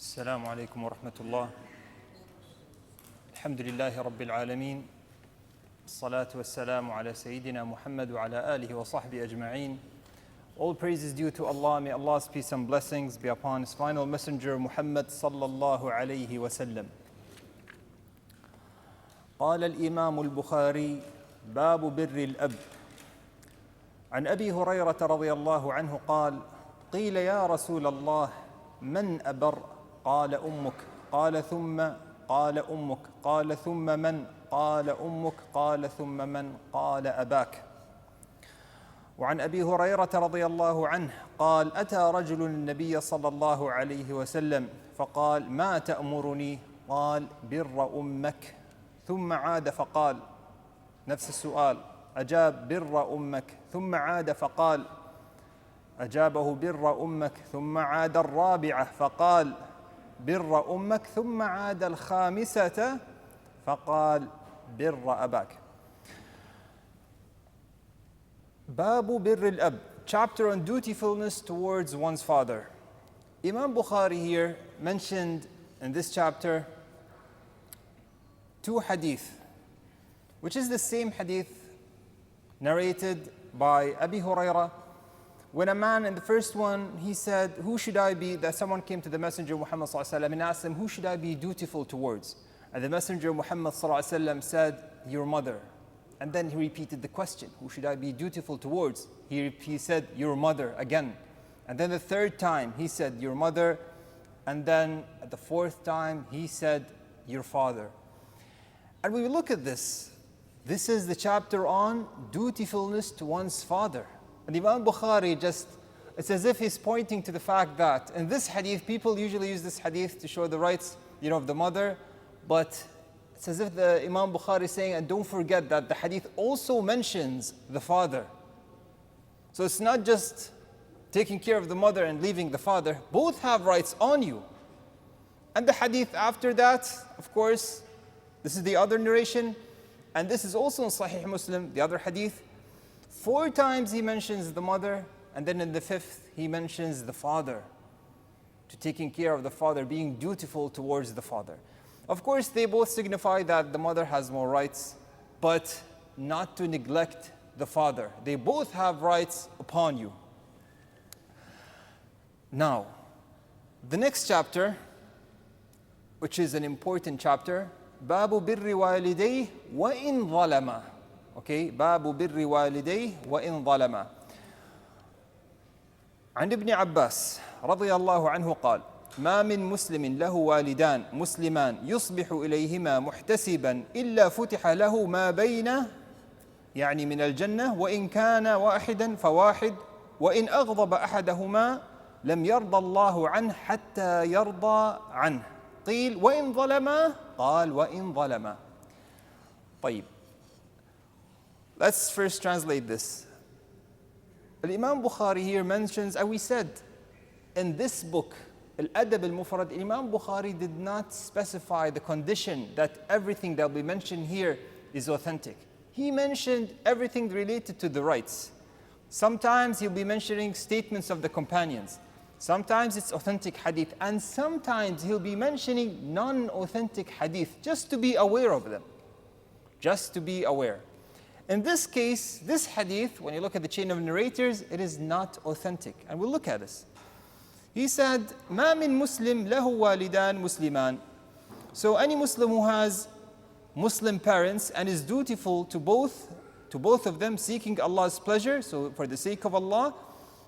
السلام عليكم ورحمة الله. الحمد لله رب العالمين. الصلاة والسلام على سيدنا Muhammad وعلى آله وصحبه أجمعين. All praise is due to Allah. May Allah's peace and blessings be upon His final messenger Muhammad sallallahu alayhi wa sallam. قال الإمام البخاري باب بر الأب. عن أبي هريرة رضي الله عنه قال: قيل يا رسول الله من أبر؟ قال أمك. قال ثم؟ قال أمك. قال ثم من؟ قال أمك. قال ثم من؟ قال أباك. وعن أبي هريرة رضي الله عنه قال: أتى رجل النبي صلى الله عليه وسلم فقال: ما تأمرني؟ قال: بر أمك. ثم عاد فقال نفس السؤال، أجاب: بر أمك. ثم عاد فقال، أجابه: بر أمك. ثم عاد الرابعة فقال: بر أمك. ثم عاد الخامسة فقال: بر أباك. Babu Birr al-Ab, chapter on dutifulness towards one's father. Imam Bukhari here mentioned in this chapter two hadith, which is the same hadith narrated by Abi Hurairah. When a man in the first one, he said, who should I be? That someone came to the Messenger Muhammad and asked him, who should I be dutiful towards? And the Messenger Muhammad said, your mother. And then he repeated the question, who should I be dutiful towards? He said, your mother again. And then the third time, he said, your mother. And then at the fourth time, he said, your father. And when we look at this, this is the chapter on dutifulness to one's father. And Imam Bukhari it's as if he's pointing to the fact that in this hadith, people usually use this hadith to show the rights, of the mother, but it's as if the Imam Bukhari is saying, and don't forget that the hadith also mentions the father. So it's not just taking care of the mother and leaving the father, both have rights on you. And the hadith after that, of course, this is the other narration, and this is also in Sahih Muslim, the other hadith. 4 times he mentions the mother, and then in the 5th he mentions the father, to taking care of the father, being dutiful towards the father. Of course, they both signify that the mother has more rights, but not to neglect the father. They both have rights upon you. Now, the next chapter, which is an important chapter, Babu birri walidayhi wa in zalama. Okay, Babu birri walidayhi wa in zalama. عن ابن عباس رضي الله عنه قال: ما من مسلم له والدان مسلمان يصبح إليهما محتسبا إلا فتح له ما بين من الجنة وإن كان واحدا فواحد وإن أغضب أحدهما لم يرضى الله عنه حتى يرضى عنه. قيل: وإن ظلما؟ قال: وإن ظلما. طيب, let's first translate this. Imam Bukhari here mentions, and we said in this book, Al-Adab Al-Mufrad, Imam Bukhari did not specify the condition that everything that we mention here is authentic. He mentioned everything related to the rights. Sometimes he'll be mentioning statements of the companions. Sometimes it's authentic hadith. And sometimes he'll be mentioning non-authentic hadith, just to be aware of them. Just to be aware. In this case, this hadith, when you look at the chain of narrators, it is not authentic. And we'll look at this. He said, ما من مسلم له والدان مسلمان. So any Muslim who has Muslim parents and is dutiful to both of them, seeking Allah's pleasure, so for the sake of Allah,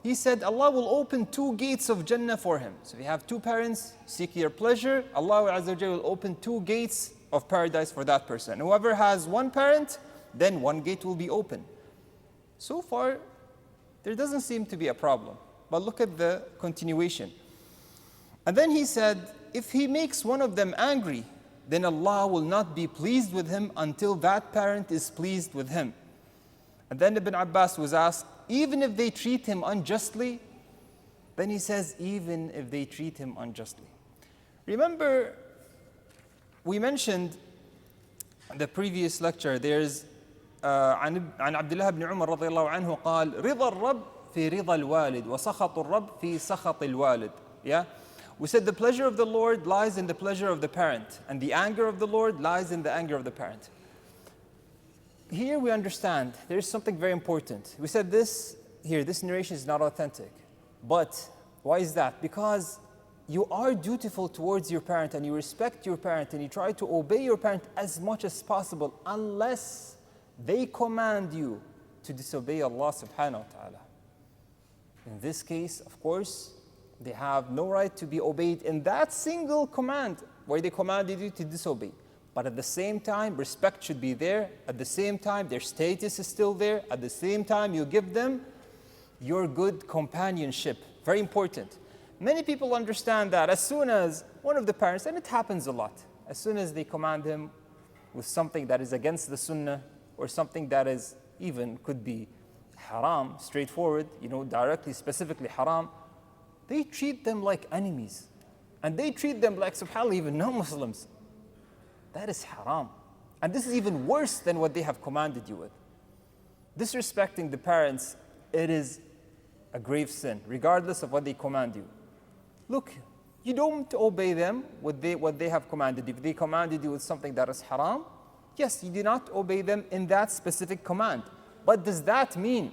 he said Allah will open 2 gates of Jannah for him. So if you have 2 parents, seek your pleasure, Allah Azza wa Jalla will open 2 gates of paradise for that person. Whoever has 1 parent, then 1 gate will be open. So far, there doesn't seem to be a problem. But look at the continuation. And then he said, if he makes one of them angry, then Allah will not be pleased with him until that parent is pleased with him. And then Ibn Abbas was asked, even if they treat him unjustly? Then he says, even if they treat him unjustly. Remember, we mentioned in the previous lecture, there's عن عبد الله بن عمر رضي الله عنه قال: رضا الرب في رضا الوالد وسخط الرب في سخط الوالد. Yeah? We said the pleasure of the Lord lies in the pleasure of the parent, and the anger of the Lord lies in the anger of the parent. Here we understand there is something very important. We said this here, this narration is not authentic. But why is that? Because you are dutiful towards your parent and you respect your parent and you try to obey your parent as much as possible unless they command you to disobey Allah subhanahu wa ta'ala. In this case, of course, they have no right to be obeyed in that single command where they commanded you to disobey. But at the same time, respect should be there. At the same time, their status is still there. At the same time, you give them your good companionship. Very important. Many people understand that as soon as one of the parents, and it happens a lot, as soon as they command him with something that is against the sunnah or something that is even could be haram, straightforward, directly, specifically haram, they treat them like enemies. And they treat them like, subhanAllah, even non-Muslims. That is haram. And this is even worse than what they have commanded you with. Disrespecting the parents, it is a grave sin, regardless of what they command you. Look, you don't obey them with what they have commanded you. If they commanded you with something that is haram, yes, you do not obey them in that specific command. But does that mean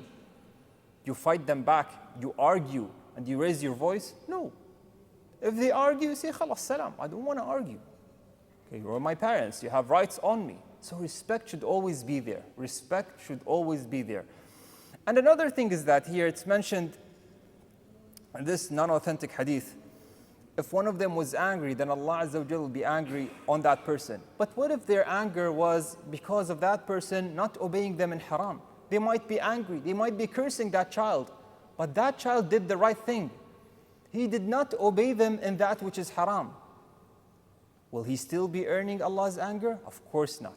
you fight them back, you argue, and you raise your voice? No. If they argue, you say, khalas, salam, I don't want to argue. Okay, you're my parents, you have rights on me. So respect should always be there. Respect should always be there. And another thing is that here it's mentioned in this non-authentic hadith, if one of them was angry, then Allah Azza wa Jalla will be angry on that person. But what if their anger was because of that person not obeying them in haram? They might be angry, they might be cursing that child, but that child did the right thing. He did not obey them in that which is haram. Will he still be earning Allah's anger? Of course not.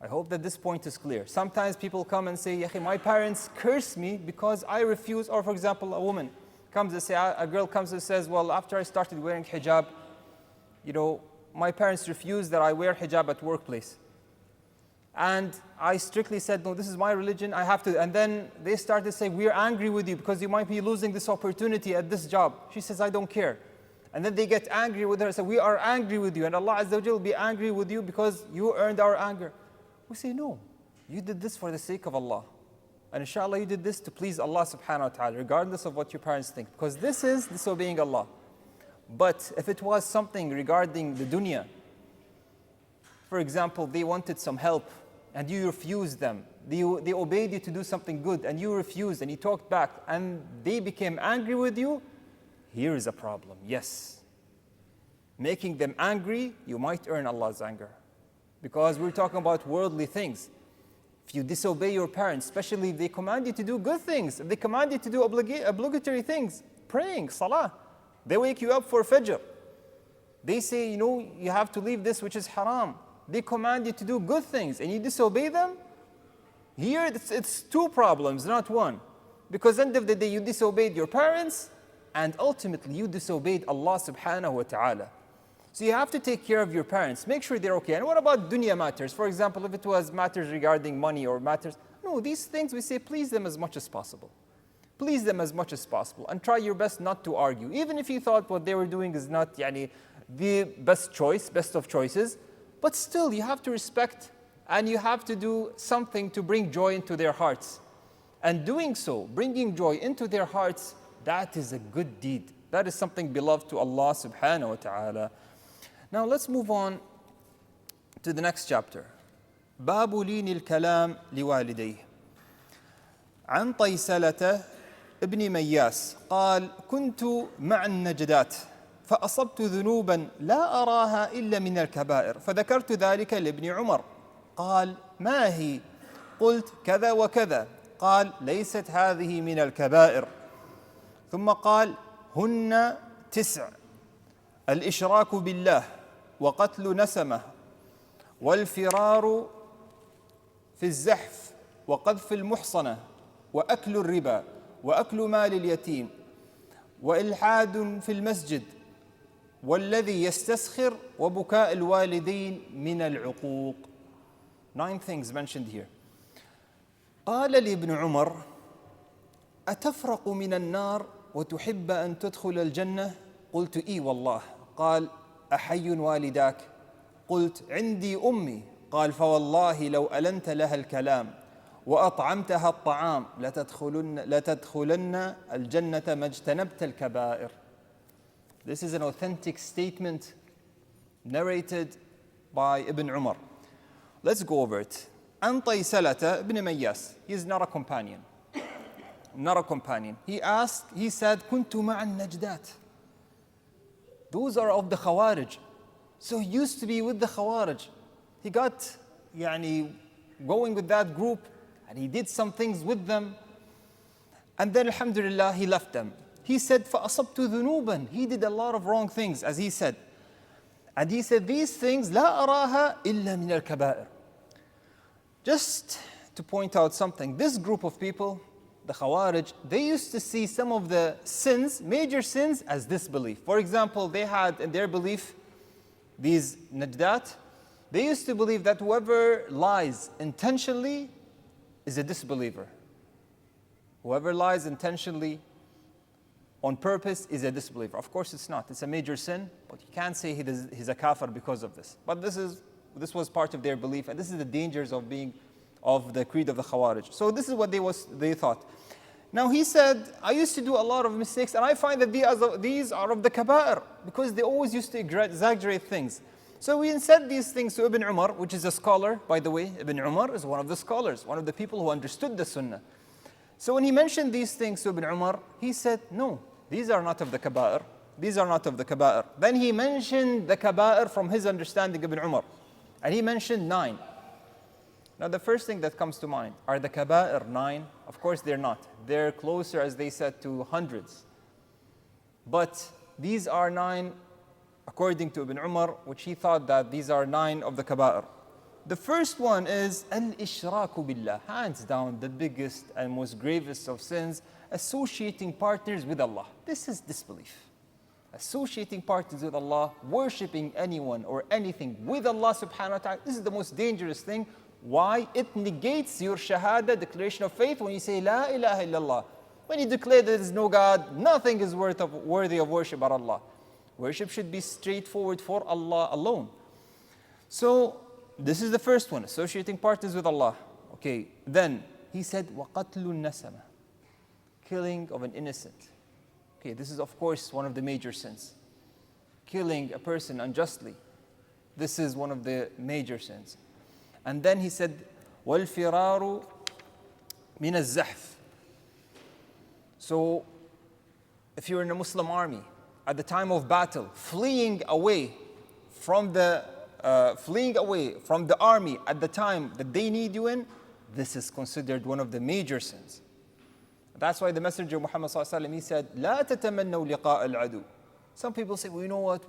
I hope that this point is clear. Sometimes people come and say, my parents curse me because I refuse, or for example, a woman comes and a girl comes and says, well, after I started wearing hijab, my parents refused that I wear hijab at workplace. And I strictly said, no, this is my religion, I have to. And then they started to say, we're angry with you because you might be losing this opportunity at this job. She says, I don't care. And then they get angry with her and say, we are angry with you, and Allah Azza wa Jalla will be angry with you because you earned our anger. We say, no, you did this for the sake of Allah. And inshallah, you did this to please Allah subhanahu wa ta'ala, regardless of what your parents think, because this is disobeying Allah. But if it was something regarding the dunya, for example, they wanted some help and you refused them. They obeyed you to do something good and you refused and you talked back and they became angry with you, here is a problem. Yes. Making them angry, you might earn Allah's anger. Because we're talking about worldly things. If you disobey your parents, especially if they command you to do good things, if they command you to do obligatory things, praying, salah, they wake you up for fajr. They say, you have to leave this which is haram. They command you to do good things and you disobey them. Here it's two problems, not one. Because at the end of the day, you disobeyed your parents and ultimately you disobeyed Allah subhanahu wa ta'ala. So you have to take care of your parents. Make sure they're okay. And what about dunya matters? For example, if it was matters regarding money or matters, no, these things we say please them as much as possible. Please them as much as possible. And try your best not to argue. Even if you thought what they were doing is not the best choice, best of choices. But still, you have to respect and you have to do something to bring joy into their hearts. And doing so, bringing joy into their hearts, that is a good deed. That is something beloved to Allah subhanahu wa ta'ala. Now let's move on to the next chapter. باب لين الكلام لوالديه. عن طيسلة ابن مياس قال: كنت مع النجدات فأصبت ذنوبا لا أراها إلا من الكبائر فذكرت ذلك لابن عمر قال: ما هي؟ قلت: كذا وكذا. قال: ليست هذه من الكبائر. ثم قال: هن 9: الإشراك بالله وقتل نسمه والفرار في الزحف وقذف المحصنة وأكل الربا وأكل مال اليتيم وإلحاد في المسجد والذي يستسخر وبكاء الوالدين من العقوق. 9 things mentioned here. قال لابن عمر: أتفرق من النار وتحب أن تدخل الجنة؟ قلت إي والله. قال أحي والداك؟ قلت عندي أمي. قال فوالله لو ألنت لها الكلام وأطعمتها الطعام لتدخلن الجنة ما اجتنبت الكبائر. This is an authentic statement narrated by Ibn Umar. Let's go over it. عن طيسلة ibn Mayyas. He is not a companion. Not a companion. He said, كنت مع النجدات. Those are of the Khawarij. So he used to be with the Khawarij. He got going with that group and he did some things with them. And then alhamdulillah he left them. He said, فَأَصَبْتُ ذُنُوبًا. He did a lot of wrong things, as he said. And he said, these things لا أراها إلا من الكبائر. Just to point out something, this group of people, the Khawarij, they used to see some of the sins, major sins, as disbelief. For example, they had in their belief, these Najdat, they used to believe that whoever lies intentionally is a disbeliever. Whoever lies intentionally on purpose is a disbeliever. Of course it's not. It's a major sin, but you can't say he's a kafir because of this. But this was part of their belief, and this is the dangers of the creed of the Khawarij. So this is what they thought. Now he said, I used to do a lot of mistakes, and I find that these are of the kaba'ir, because they always used to exaggerate things. So we said these things to Ibn Umar, which is a scholar, by the way. Ibn Umar is one of the scholars, one of the people who understood the Sunnah. So when he mentioned these things to Ibn Umar, he said, no, these are not of the kaba'ir. These are not of the kaba'ir. Then he mentioned the kaba'ir from his understanding, Ibn Umar. And he mentioned 9. Now the first thing that comes to mind, are the kaba'ir 9? Of course they're not. They're closer, as they said, to hundreds. But these are 9, according to Ibn Umar, which he thought that these are 9 of the kaba'ir. The first one is al-ishraku billah. Hands down, the biggest and most gravest of sins, associating partners with Allah. This is disbelief. Associating partners with Allah, worshipping anyone or anything with Allah subhanahu wa ta'ala. This is the most dangerous thing. Why? It negates your shahada, declaration of faith, when you say La ilaha illallah. When you declare there is no God, nothing is worthy of worship but Allah. Worship should be straightforward for Allah alone. So this is the first one, associating partners with Allah. Okay, then he said, وَقَتْلُ النَّسَمَةِ. Killing of an innocent. Okay, this is of course one of the major sins. Killing a person unjustly. This is one of the major sins. And then he said, وَالْفِرَارُ مِنَ الزَّحْفِ. So, if you're in a Muslim army, at the time of battle, fleeing away from the army at the time that they need you in, this is considered one of the major sins. That's why the Messenger Muhammad ﷺ, he said, لا تتمنوا لقاء العدو. Some people say, well, you know what,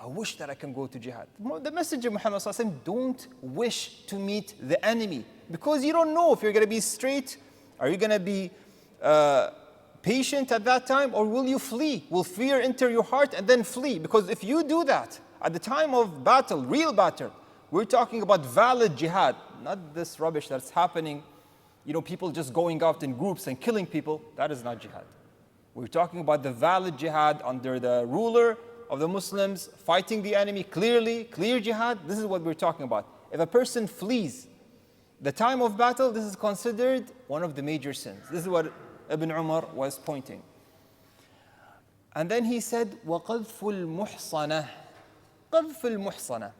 I wish that I can go to jihad. The Messenger Muhammad ﷺ, don't wish to meet the enemy, because you don't know if you're going to be straight, are you going to be patient at that time, or will you flee? Will fear enter your heart and then flee? Because if you do that at the time of battle, real battle, we're talking about valid jihad, not this rubbish that's happening, people just going out in groups and killing people. That is not jihad. We're talking about the valid jihad under the ruler of the Muslims, fighting the enemy clearly, clear jihad. This is what we're talking about. If a person flees the time of battle, this is considered one of the major sins. This is what Ibn Umar was pointing. And then he said, وَقَذْفُ الْمُحْصَنَةِ. قَذْفُ الْمُحْصَنَةِ.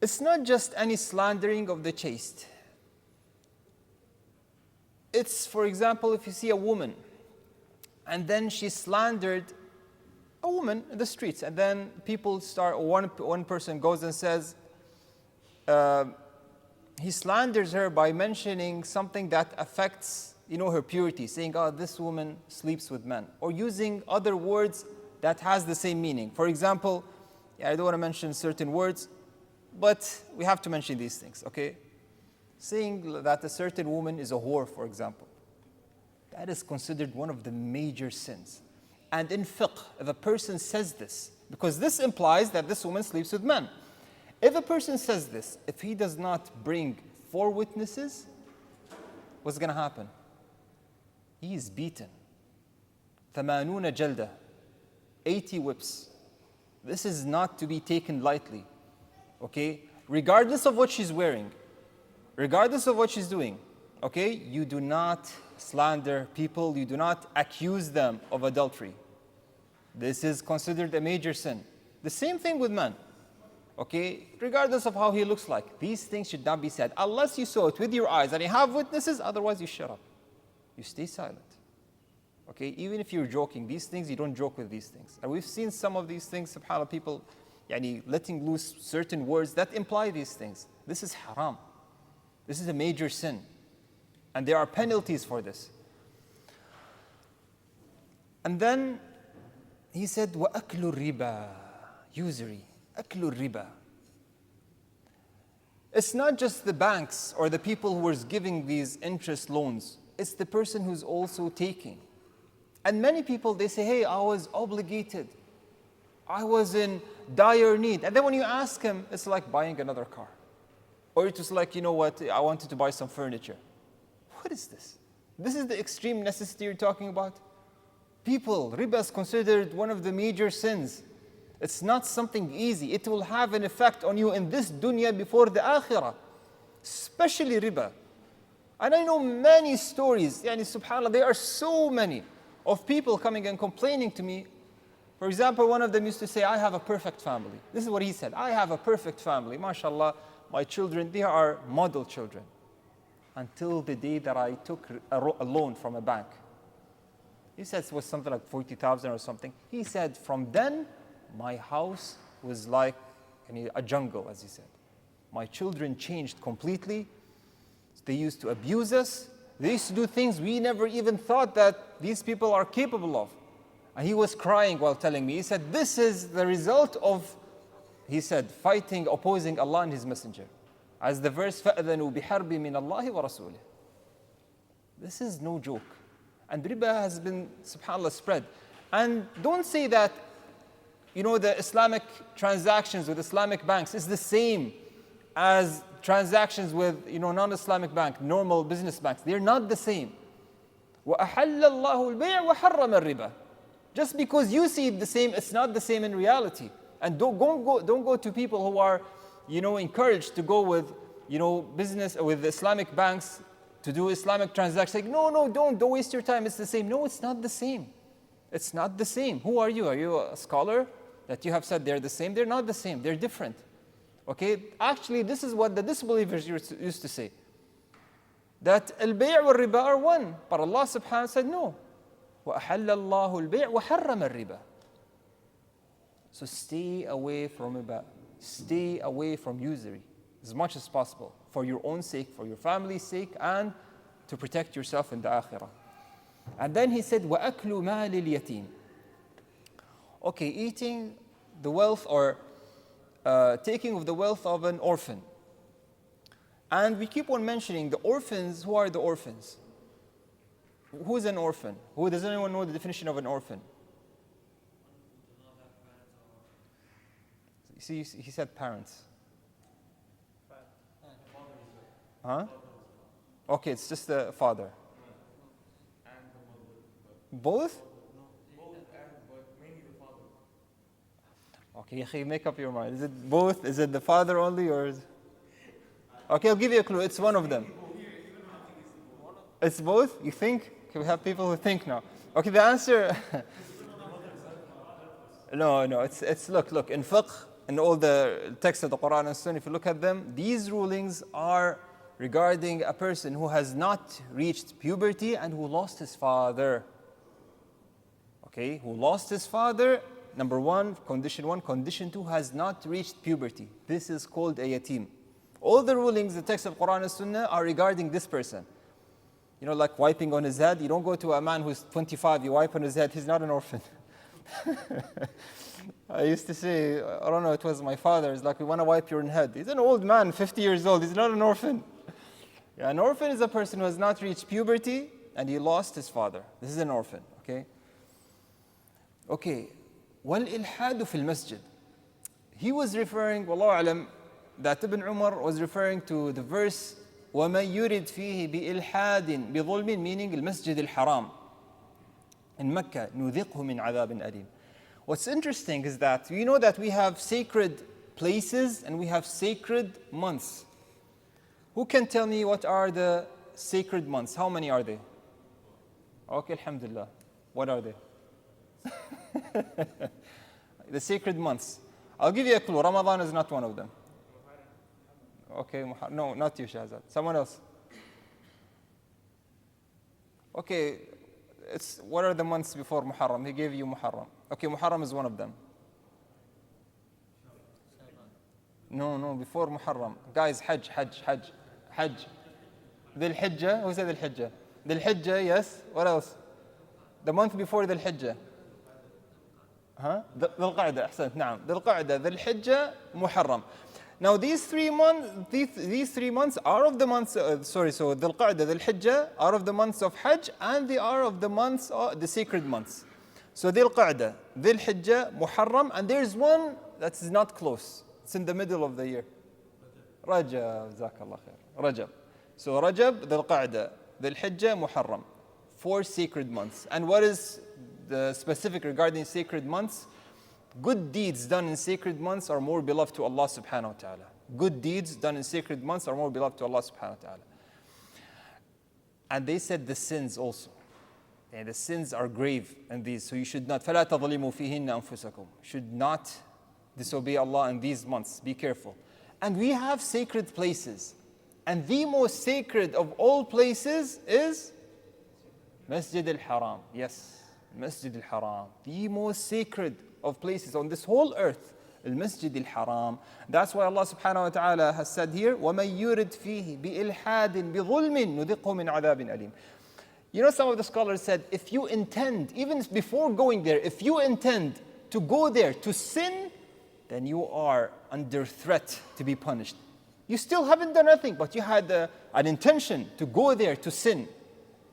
It's not just any slandering of the chaste. It's, for example, if you see a woman, and then she slandered a woman in the streets, and then people one person goes and says, he slanders her by mentioning something that affects her purity, saying, this woman sleeps with men, or using other words that has the same meaning. For example, I don't want to mention certain words, but we have to mention these things, okay? Saying that a certain woman is a whore, for example, that is considered one of the major sins. And in fiqh, if a person says this, because this implies that this woman sleeps with men. If a person says this, if he does not bring 4 witnesses, what's going to happen? He is beaten. 80 جلدة. 80 whips. This is not to be taken lightly, okay? Regardless of what she's wearing, regardless of what she's doing, okay? You do not slander people, you do not accuse them of adultery. This is considered a major sin. The same thing with men, okay? Regardless of how he looks like, these things should not be said unless you saw it with your eyes and you have witnesses, otherwise you shut up. You stay silent. Okay, even if you're joking, these things, you don't joke with these things. And we've seen some of these things, subhanAllah, people letting loose certain words that imply these things. This is haram. This is a major sin. And there are penalties for this. And then he said, وَأَكْلُ الرِّبَى, usury, أَكْلُ الرِّبَى. It's not just the banks or the people who are giving these interest loans. It's the person who's also taking. And many people, they say, hey, I was obligated. I was in dire need. And then when you ask him, it's like buying another car. Or it's just like, you know what, I wanted to buy some furniture. What is this? This is the extreme necessity you're talking about? People, riba is considered one of the major sins. It's not something easy. It will have an effect on you in this dunya before the akhirah. Especially riba. And I know many stories, subhanAllah, there are so many of people coming and complaining to me. For example, one of them used to say, I have a perfect family. This is what he said, I have a perfect family. MashaAllah, my children, they are model children. Until the day that I took a loan from a bank. He said it was something like 40,000 or something. He said, from then, my house was like a jungle, as he said. My children changed completely. They used to abuse us. They used to do things we never even thought that these people are capable of. And he was crying while telling me. He said, this is the result of, he said, fighting, opposing Allah and His Messenger. As the verse, فَأَذَنُوا بِحَرْبٍ مِّنَ اللَّهِ وَرَسُولِهِ. This is no joke. And riba has been, subhanAllah, spread. And don't say that, the Islamic transactions with Islamic banks is the same as transactions with non-Islamic bank, normal business banks. They're not the same. وَأَحَلَّ اللَّهُ الْبَيْعَ وَحَرَّمَ الرِّبَى. Just because you see it the same, it's not the same in reality. And don't go to people who are encouraged to go with business with Islamic banks to do Islamic transactions. Like, no, don't waste your time. It's the same. No, it's not the same. It's not the same. Who are you? Are you a scholar that you have said they're the same? They're not the same. They're different. Okay, actually, this is what the disbelievers used to say. That al-bay' wa riba are one. But Allah subhanahu wa ta'ala said no. وَأَحَلَّ اللَّهُ الْبَيْعَ وَحَرَّمَ الرِّبَى. So stay away from riba. Stay away from usury as much as possible. For your own sake, for your family's sake, and to protect yourself in the akhirah. And then he said, وَأَكْلُ مَالِ الْيَتِيمِ. Okay, eating the wealth or taking of the wealth of an orphan. And we keep on mentioning the orphans. Who are the orphans? Who is an orphan? Does anyone know the definition of an orphan? See, he said parents. Huh? Okay, it's just the father. Both? Okay, make up your mind. Is it both? Is it the father only, or is... Okay, I'll give you a clue. It's one of them. It's both? You think? Okay, we have people who think now. Okay, the answer... No, it's look, in fiqh, in all the texts of the Quran and Sunnah, if you look at them, these rulings are regarding a person who has not reached puberty and who lost his father. Okay, who lost his father, number one. Condition two, has not reached puberty. This is called a yatim. All the rulings, the text of Quran and Sunnah are regarding this person. Like wiping on his head. You don't go to a man who's 25, you wipe on his head, he's not an orphan. I used to say, I don't know, it was my father, it's like, we want to wipe your head. He's an old man, 50 years old, he's not an orphan. Yeah, an orphan is a person who has not reached puberty and he lost his father. This is an orphan, okay? Okay, وَالْإِلْحَادُ فِي الْمَسْجِدِ. He was referring, Wallahu alam, that Ibn Umar was referring to the verse, وَمَنْ يُرِدْ فِيهِ بِإِلْحَادٍ بِظُلْمٍ, meaning المسجد الحرام in Mecca, نُذِقْهُ مِنْ عَذَابٍ أَلِيمٍ. What's interesting is that you know that we have sacred places and we have sacred months. Who can tell me what are the sacred months? How many are they? Okay, alhamdulillah. What are they? The sacred months. I'll give you a clue. Ramadan is not one of them. Okay, no, not you, Shahzad. Someone else. Okay, what are the months before Muharram? He gave you Muharram. Okay, Muharram is one of them. No, before Muharram. Guys, Hajj. Dhul Hijjah. Who said Dhul Hijjah? Dhul Hijjah, yes. What else? The month before Dhul Hijjah. Dhul Qa'dah, ahsant, na'am. Dhul Qa'dah, Dhul Hijjah, Muharram. Now these three months are of the months, so Dhul Qa'dah, Dhul Hijjah are of the months of Hajj, and they are of the months, the sacred months. So Dhul Qa'dah, Dhul Hijjah, Muharram, and there's one that is not close. It's in the middle of the year. Rajab, Jazakallah khair. Rajab. So Rajab, Dhul Qa'dah, Dhul Hijjah, Muharram. 4 sacred months. And what is the specific regarding sacred months? Good deeds done in sacred months are more beloved to Allah subhanahu wa ta'ala. Good deeds done in sacred months are more beloved to Allah subhanahu wa ta'ala. And they said the sins also. And the sins are grave in these. So you should not, فَلَا تَظْلِمُوا فِيهِنَّ أَنفُسَكُمْ. Should not disobey Allah in these months. Be careful. And we have sacred places. And the most sacred of all places is Masjid al-Haram. Yes, Masjid al-Haram. The most sacred of places on this whole earth. Al-Masjid al-Haram. That's why Allah subhanahu wa ta'ala has said here, وَمَن يُرِدْ فِيهِ بِإِلْحَادٍ بِظُلْمٍ نُذِقْهُ مِنْ عَذَابٍ أَلِيمٍ. You know, some of the scholars said, if you intend, even before going there, if you intend to go there to sin, then you are under threat to be punished. You still haven't done nothing, but you had an intention to go there to sin.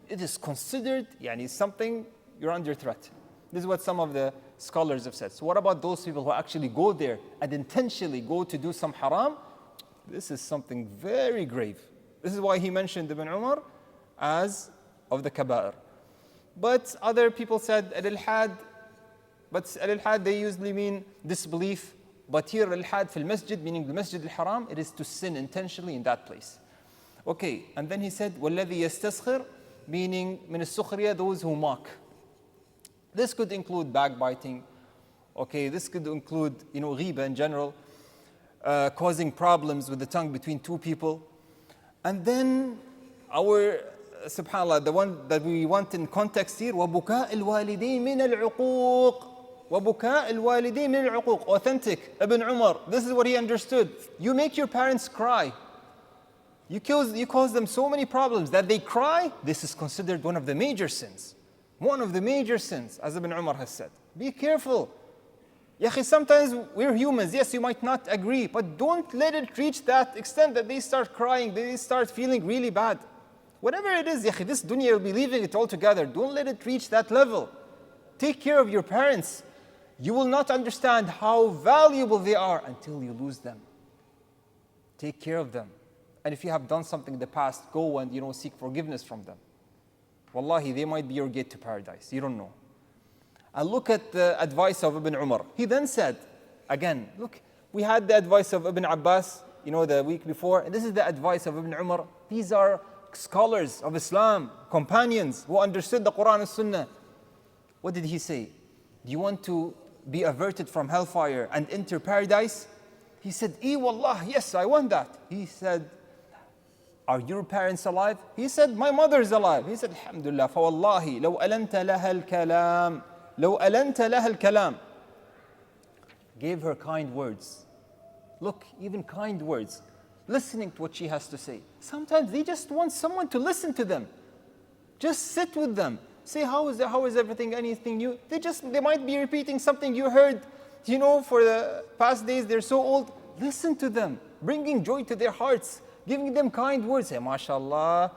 It is considered something, you're under threat. This is what some of the scholars have said. So what about those people who actually go there and intentionally go to do some haram? This is something very grave. This is why he mentioned Ibn Umar as of the kaba'ir. But other people said al-ilhad, but al-ilhad they usually mean disbelief. But here al-ilhad fil masjid, meaning the Masjid al-Haram, it is to sin intentionally in that place. Okay, and then he said, وَالَّذِي يَسْتَسْخِرْ, meaning min al-sukhriya, those who mock. This could include backbiting. Okay, this could include, ghiba in general, causing problems with the tongue between two people. And then our, subhanAllah, the one that we want in context here, وَبُكَاءِ الْوَالِدَيْنِ مِنَ الْعُقُوقِ. وَبُكَاءِ الْوَالِدَيْنِ مِنَ الْعُقُوقِ. Authentic, Ibn Umar, this is what he understood. You make your parents cry. You cause them so many problems that they cry. This is considered one of the major sins. One of the major sins, as Ibn Umar has said. Be careful. Sometimes we're humans. Yes, you might not agree, but don't let it reach that extent that they start crying, they start feeling really bad. Whatever it is, this dunya will be leaving it all together. Don't let it reach that level. Take care of your parents. You will not understand how valuable they are until you lose them. Take care of them. And if you have done something in the past, go and seek forgiveness from them. Wallahi, they might be your gate to paradise. You don't know. And look at the advice of Ibn Umar. He then said, again, look, we had the advice of Ibn Abbas, the week before, and this is the advice of Ibn Umar. These are scholars of Islam, companions who understood the Quran and Sunnah. What did he say? Do you want to be averted from hellfire and enter paradise? He said, wallah, yes, I want that. He said, are your parents alive? He said, my mother is alive. He said, alhamdulillah, فوالله لو ألنت لها الكلام لو ألنت لها الكلام. Gave her kind words. Look, even kind words. Listening to what she has to say. Sometimes they just want someone to listen to them. Just sit with them. Say, how is everything, anything new? They might be repeating something you heard, for the past days, they're so old. Listen to them, bringing joy to their hearts, giving them kind words. Say, mashallah,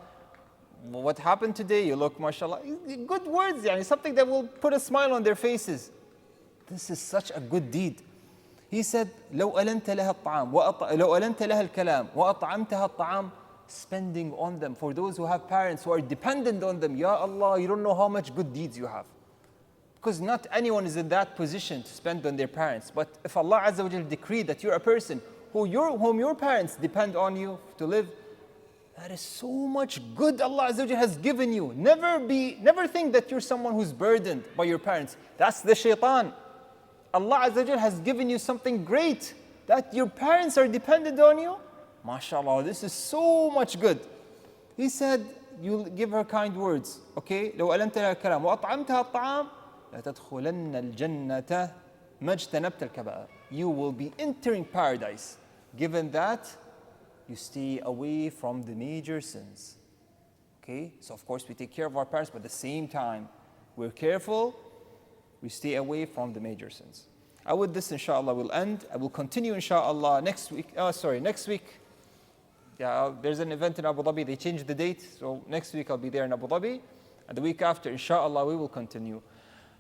what happened today? You look, mashallah. Good words, something that will put a smile on their faces. This is such a good deed. He said, لو ألنت لها الطعام لو ألنت لها الكلام وأطعمتها الطعام. Spending on them. For those who have parents who are dependent on them, Ya Allah, you don't know how much good deeds you have. Because not anyone is in that position to spend on their parents. But if Allah Azza wa Jal decreed that you're a person whom your parents depend on you to live, that is so much good Allah Azza wa Jal has given you. Never think that you're someone who's burdened by your parents. That's the shaitan. Allah Azza wa Jal has given you something great, that your parents are dependent on you. MashaAllah, this is so much good. He said, you give her kind words. Okay? لو ألنت لها الكلام وأطعمتها الطعام لتدخلن الجنة ما اجتنبت الكبائر. You will be entering paradise, given that you stay away from the major sins. Okay? So of course we take care of our parents, but at the same time, we're careful, we stay away from the major sins. With this, inshallah, we'll end. I will continue, inshallah, next week. Next week. Yeah, there's an event in Abu Dhabi. They changed the date. So next week I'll be there in Abu Dhabi. And the week after, inshallah, we will continue.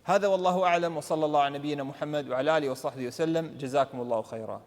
هذا والله أعلم وصلى الله على نبينا محمد وعلى آله وصحبه وسلم. جزاكم الله خيرا.